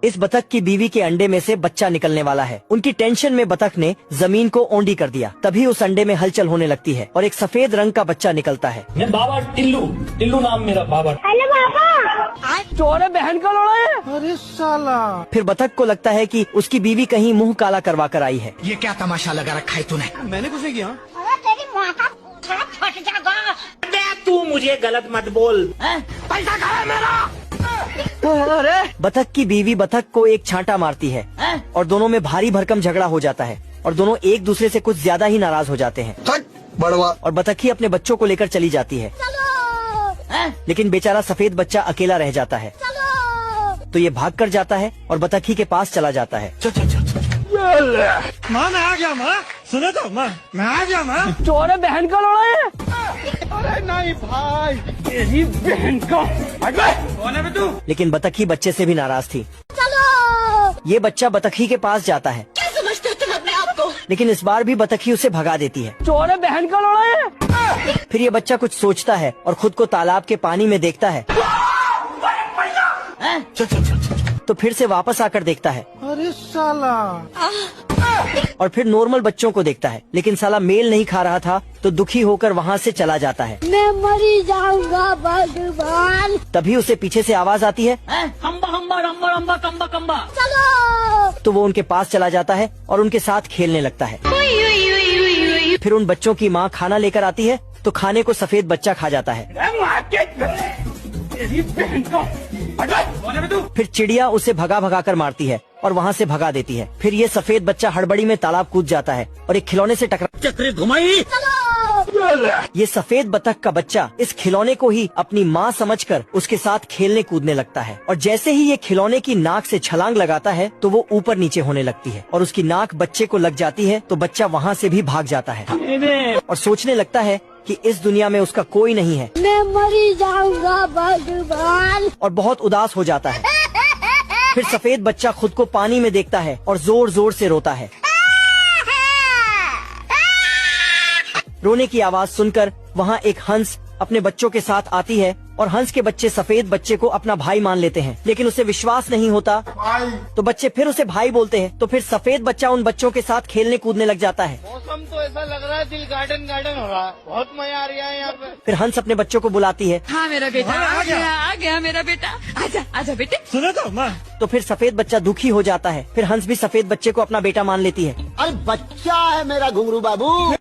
इस बतख की बीवी के अंडे में से बच्चा निकलने वाला है। उनकी टेंशन में बतख ने जमीन को ओंडी कर दिया। तभी उस अंडे में हलचल होने लगती है और एक सफेद रंग का बच्चा निकलता है। मैं बाबा टिल्लू नाम मेरा बाबा। हेलो बाबा, चोर है, बहन का लोड़ा है। अरे साला। फिर बतख को लगता है कि उसकी बीवी कहीं मुंह काला करवा कर आई है। ये क्या तमाशा लगा रखा है तूने? मैंने कुछ नहीं किया। अरे तेरी माँ का छाप फट जाएगा। तू मुझे गलत मत बोल। पैसा कहाँ है मेरा? अरे बतख की बीवी बतख को एक छांटा मारती है और दोनों में भारी भरकम झगड़ा हो जाता है और दोनों एक दूसरे से कुछ ज्यादा ही नाराज हो जाते हैं। बड़वा। और बतखी अपने बच्चों को लेकर चली जाती है, लेकिन बेचारा सफेद बच्चा अकेला रह जाता है। तो ये भाग कर जाता है और बतखी के पास चला जाता है। माँ मैं आ गया माँ, सुनो तो माँ मैं आ गया माँ। चोर है, बहन का लोड़ा है। अरे नहीं भाई, तेरी बहन का। कौन है बे तू? लेकिन बतखी बच्चे से भी नाराज थी। ये बच्चा बतखी के पास जाता है। क्या समझते हो तुम अपने आप को? लेकिन इस बार भी बतखी उसे भगा देती है। चोर है, बहन का लोड़ा है। फिर ये बच्चा कुछ सोचता है और खुद को तालाब के पानी में देखता है। तो फिर से वापस आकर देखता है अरे साला। और फिर नॉर्मल बच्चों को देखता है, लेकिन साला मेल नहीं खा रहा था तो दुखी होकर वहाँ से चला जाता है। मैं मरी जाऊंगा भगवान। तभी उसे पीछे से आवाज आती है, हम्बा हम्बा रम्बा रम्बा कम्बा कम्बा। चलो। तो वो उनके पास चला जाता है और उनके साथ खेलने लगता है। फिर उन बच्चों की माँ खाना लेकर आती है तो खाने को सफेद बच्चा खा जाता है। तेरी बहन का। कौन है बे तू? फिर चिड़िया उसे भगा भगा कर मारती है और वहाँ से भगा देती है। फिर ये सफेद बच्चा हड़बड़ी में तालाब कूद जाता है और एक खिलौने से टकरा। चक्री घुमाई। ये सफेद बतख का बच्चा इस खिलौने को ही अपनी माँ समझकर उसके साथ खेलने कूदने लगता है और jैसे ही ये खिलौने की नाक से छलांग लगाता है तो वो ऊपर नीचे होने लगती है और उसकी नाक बच्चे को लग जाती है तो बच्चा वहाँ से भी भाग जाता है और सोचने लगता है कि इस दुनिया में उसका कोई नहीं है मैं मरी जाऊंगा भगवान। और बहुत उदास हो जाता है। फिर सफेद बच्चा खुद को पानी में देखता है और जोर जोर से रोता है। रोने की आवाज सुनकर वहाँ एक हंस अपने बच्चों के साथ आती है और हंस के बच्चे सफेद बच्चे को अपना भाई मान लेते हैं, लेकिन उसे विश्वास नहीं होता तो बच्चे फिर उसे भाई बोलते हैं। तो फिर सफेद बच्चा उन बच्चों के साथ खेलने कूदने लग जाता है। मौसम तो ऐसा लग रहा है दिल गार्डन गार्डन हो रहा है, बहुत मजा आ रहा है यहाँ पे। फिर हंस अपने बच्चों को बुलाती है। हाँ मेरा बेटा आ गया मेरा बेटा, आजा आजा बेटे। सुनो तो माँ। तो फिर सफेद बच्चा दुखी हो जाता है। फिर हंस भी सफेद बच्चे को अपना बेटा मान लेती है। अरे बच्चा है मेरा घुंगरू बाबू।